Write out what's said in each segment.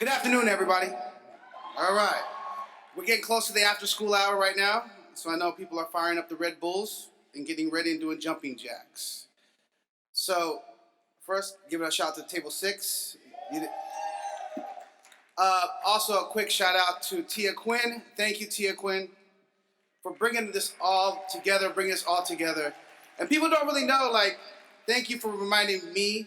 Good afternoon, everybody. All right. We're getting close to the after school hour right now, so I know people are firing up the Red Bulls and getting ready and doing jumping jacks. So, first, give it a shout out to Table 6. Also, a quick shout out to Tia Quinn. Thank you, Tia Quinn, for bringing this all together, bringing us all together. And people don't really know, like, thank you for reminding me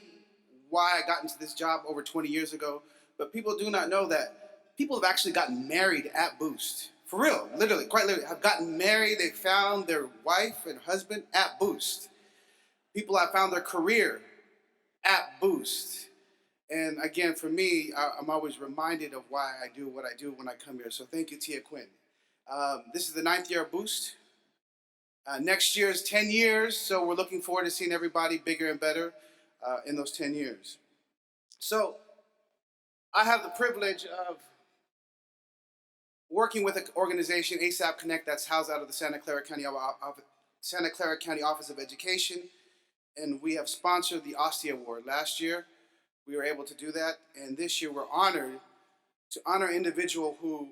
why I got into this job over 20 years ago. But people do not know that people have actually gotten married at Boost. For real, literally, quite literally, have gotten married. They found their wife and husband at Boost. People have found their career at Boost. And again, for me, I'm always reminded of why I do what I do when I come here. So thank you, Tia Quinn. This is the 9th year of Boost. Next year is 10 years, so we're looking forward to seeing everybody bigger and better in those 10 years. So I have the privilege of working with an organization, ASAP Connect, that's housed out of the Santa Clara County Office of Education, and we have sponsored the OSTI Award. Last year, we were able to do that, and this year we're honored to honor an individual who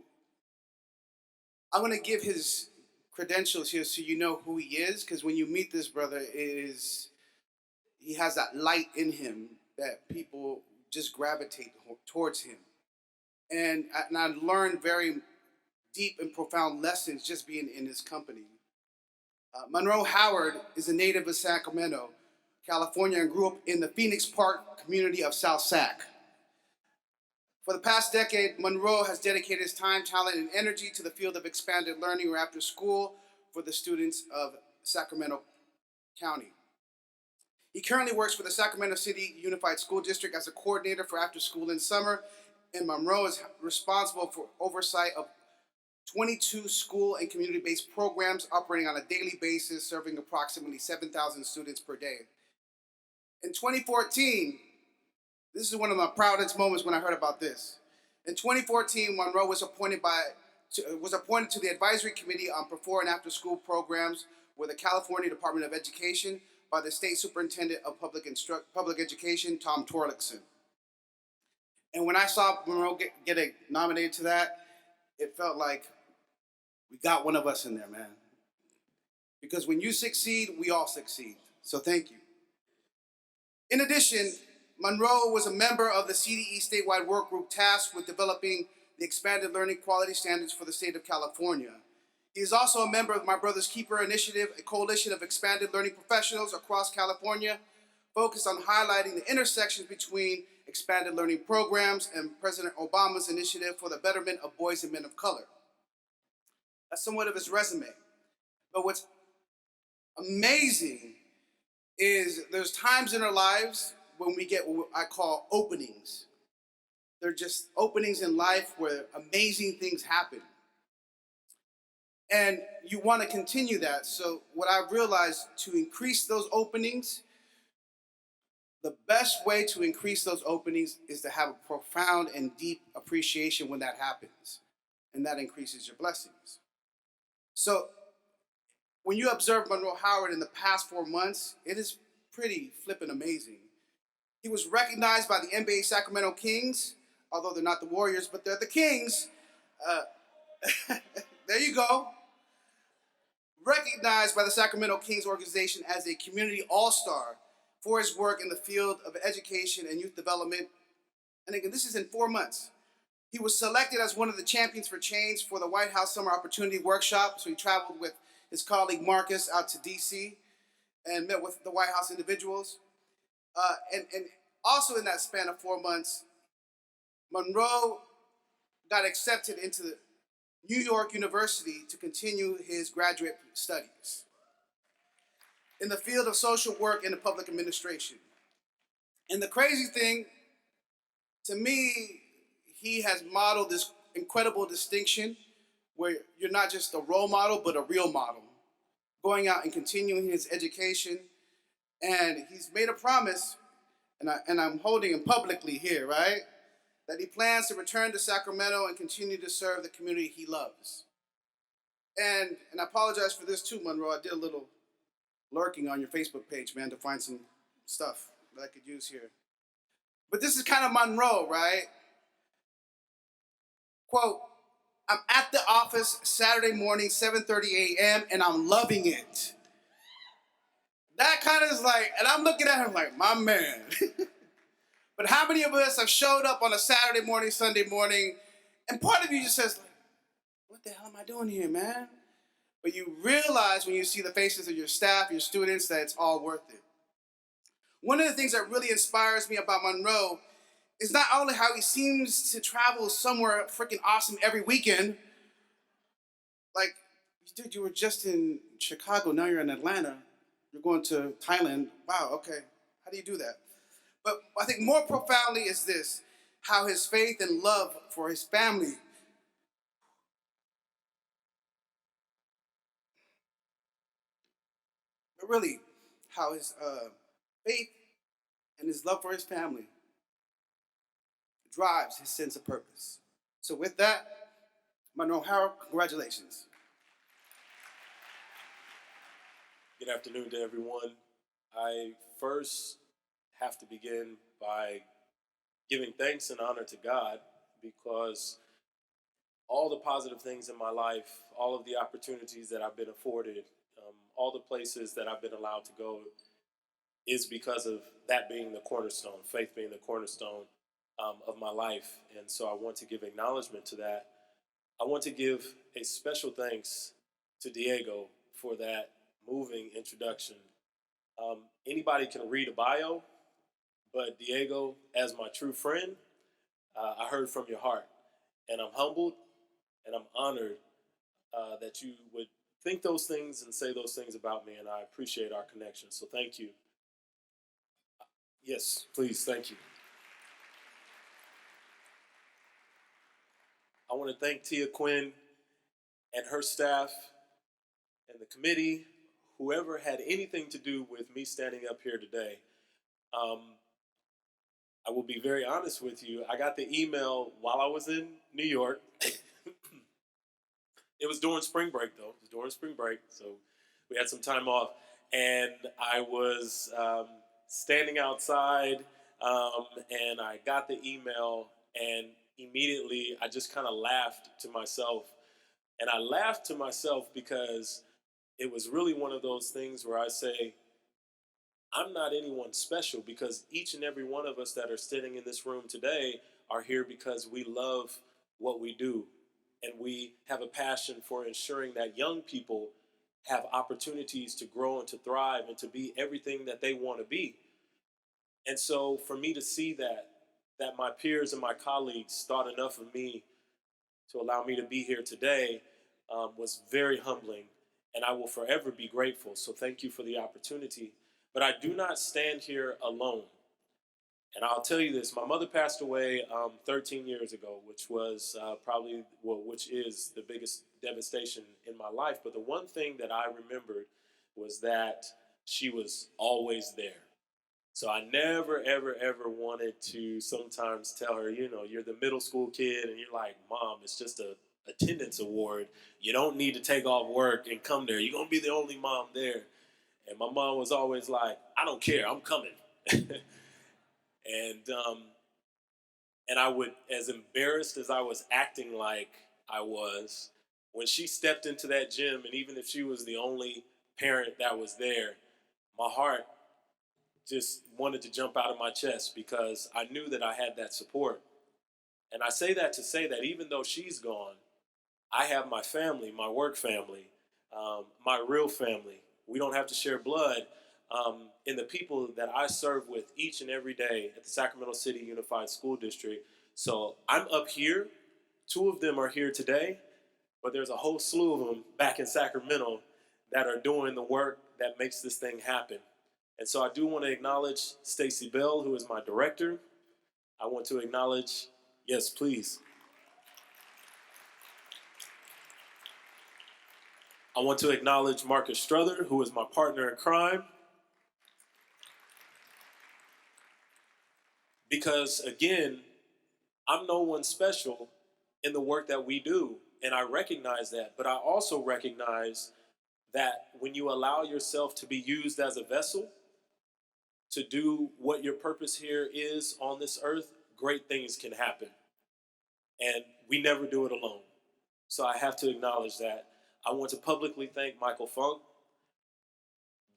I'm going to give his credentials here so you know who he is, because when you meet this brother, he has that light in him that people just gravitate towards him. And I learned very deep and profound lessons just being in his company. Monroe Howard is a native of Sacramento, California, and grew up in the Phoenix Park community of South Sac. For the past decade, Monroe has dedicated his time, talent, and energy to the field of expanded learning or after school for the students of Sacramento County. He currently works for the Sacramento City Unified School District as a coordinator for after school and summer, and Monroe is responsible for oversight of 22 school and community-based programs operating on a daily basis, serving approximately 7,000 students per day. In 2014, this is one of my proudest moments when I heard about this. In 2014, Monroe was appointed to the Advisory Committee on Before and After School Programs with the California Department of Education by the State Superintendent of Public Education, Tom Torlakson. And when I saw Monroe get nominated to that, it felt like we got one of us in there, man. Because when you succeed, we all succeed. So thank you. In addition, Monroe was a member of the CDE statewide work group tasked with developing the expanded learning quality standards for the state of California. He is also a member of My Brother's Keeper Initiative, a coalition of expanded learning professionals across California, focused on highlighting the intersections between expanded learning programs and President Obama's initiative for the betterment of boys and men of color. That's somewhat of his resume. But what's amazing is there's times in our lives when we get what I call openings. They're just openings in life where amazing things happen. And you want to continue that. So what I've realized, to increase those openings, the best way to increase those openings is to have a profound and deep appreciation when that happens. And that increases your blessings. So when you observe Monroe Howard in the past 4 months, it is pretty flippin' amazing. He was recognized by the NBA Sacramento Kings, although they're not the Warriors, but they're the Kings. There you go. Recognized by the Sacramento Kings organization as a community all-star for his work in the field of education and youth development. And again, this is in 4 months. He was selected as one of the champions for change for the White House Summer Opportunity Workshop. So he traveled with his colleague Marcus out to DC and met with the White House individuals. And also in that span of 4 months, Monroe got accepted into the New York University to continue his graduate studies in the field of social work and public administration. And the crazy thing, to me, he has modeled this incredible distinction where you're not just a role model, but a real model, going out and continuing his education. And he's made a promise, and I'm holding him publicly here, right? That he plans to return to Sacramento and continue to serve the community he loves. And I apologize for this too, Monroe. I did a little lurking on your Facebook page, man, to find some stuff that I could use here. But this is kind of Monroe, right? Quote, I'm at the office Saturday morning, 7:30 a.m., and I'm loving it. That kind of is like, and I'm looking at him like, my man. But how many of us have showed up on a Saturday morning, Sunday morning, and part of you just says, like, what the hell am I doing here, man? But you realize when you see the faces of your staff, your students, that it's all worth it. One of the things that really inspires me about Monroe is not only how he seems to travel somewhere freaking awesome every weekend. Like, dude, you were just in Chicago, now you're in Atlanta. You're going to Thailand. Wow, okay. How do you do that? But I think more profoundly is this, how his faith and love for his family, but really how his faith and his love for his family drives his sense of purpose. So with that, Monroe Howard, congratulations. Good afternoon to everyone. I first have to begin by giving thanks and honor to God because all the positive things in my life, all of the opportunities that I've been afforded, all the places that I've been allowed to go is because of that being the cornerstone, faith being the cornerstone of my life. And so I want to give acknowledgement to that. I want to give a special thanks to Diego for that moving introduction. Anybody can read a bio, but Diego, as my true friend, I heard from your heart. And I'm humbled and I'm honored that you would think those things and say those things about me, and I appreciate our connection. So thank you. Yes, please, thank you. I want to thank Tia Quinn and her staff and the committee, whoever had anything to do with me standing up here today. I will be very honest with you. I got the email while I was in New York. It was during spring break, though. It was during spring break, so we had some time off. And I was standing outside, and I got the email, and immediately I just kind of laughed to myself. And I laughed to myself because it was really one of those things where I say, I'm not anyone special, because each and every one of us that are sitting in this room today are here because we love what we do. And we have a passion for ensuring that young people have opportunities to grow and to thrive and to be everything that they want to be. And so for me to see that my peers and my colleagues thought enough of me to allow me to be here today was very humbling. And I will forever be grateful. So thank you for the opportunity. But I do not stand here alone. And I'll tell you this, my mother passed away 13 years ago, which was which is the biggest devastation in my life. But the one thing that I remembered was that she was always there. So I never, ever, ever wanted to sometimes tell her, you're the middle school kid and you're like, Mom, it's just a attendance award. You don't need to take off work and come there. You're going to be the only mom there. And my mom was always like, I don't care, I'm coming. And I would, as embarrassed as I was acting like I was, when she stepped into that gym, and even if she was the only parent that was there, my heart just wanted to jump out of my chest because I knew that I had that support. And I say that to say that even though she's gone, I have my family, my work family, my real family. We don't have to share blood. In the people that I serve with each and every day at the Sacramento City Unified School District. So I'm up here. 2 of them are here today, but there's a whole slew of them back in Sacramento that are doing the work that makes this thing happen. And so I do want to acknowledge Stacy Bell, who is my director. I want to acknowledge, yes, please. I want to acknowledge Marcus Strother, who is my partner in crime. Because, again, I'm no one special in the work that we do, and I recognize that. But I also recognize that when you allow yourself to be used as a vessel to do what your purpose here is on this earth, great things can happen. And we never do it alone. So I have to acknowledge that. I want to publicly thank Michael Funk.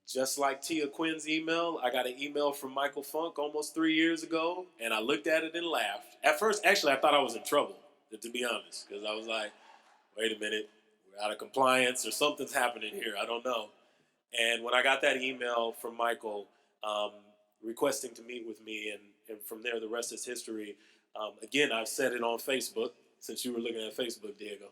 Just like Tia Quinn's email, I got an email from Michael Funk almost 3 years ago, and I looked at it and laughed. At first, actually, I thought I was in trouble, to be honest, because I was like, wait a minute, we're out of compliance or something's happening here. I don't know. And when I got that email from Michael um, requesting to meet with me, and from there, the rest is history. Again, I've said it on Facebook, since you were looking at Facebook, Diego.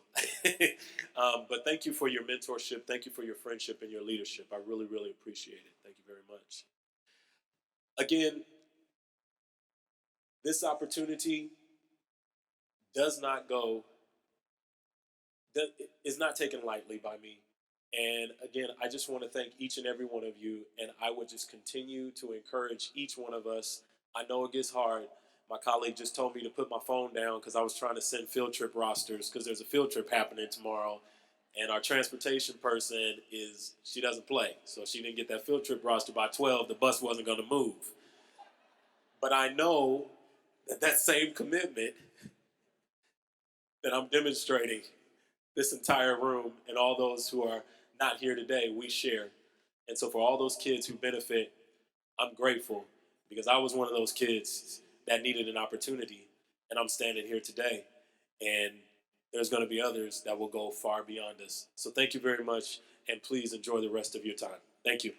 But thank you for your mentorship. Thank you for your friendship and your leadership. I really, really appreciate it. Thank you very much. Again, this opportunity does not go, is not taken lightly by me. And again, I just want to thank each and every one of you. And I would just continue to encourage each one of us. I know it gets hard. My colleague just told me to put my phone down because I was trying to send field trip rosters because there's a field trip happening tomorrow. And our transportation person she doesn't play. So she didn't get that field trip roster by 12. The bus wasn't going to move. But I know that same commitment that I'm demonstrating, this entire room and all those who are not here today, we share. And so for all those kids who benefit, I'm grateful because I was one of those kids that needed an opportunity, and I'm standing here today. And there's going to be others that will go far beyond us. So thank you very much, and please enjoy the rest of your time. Thank you.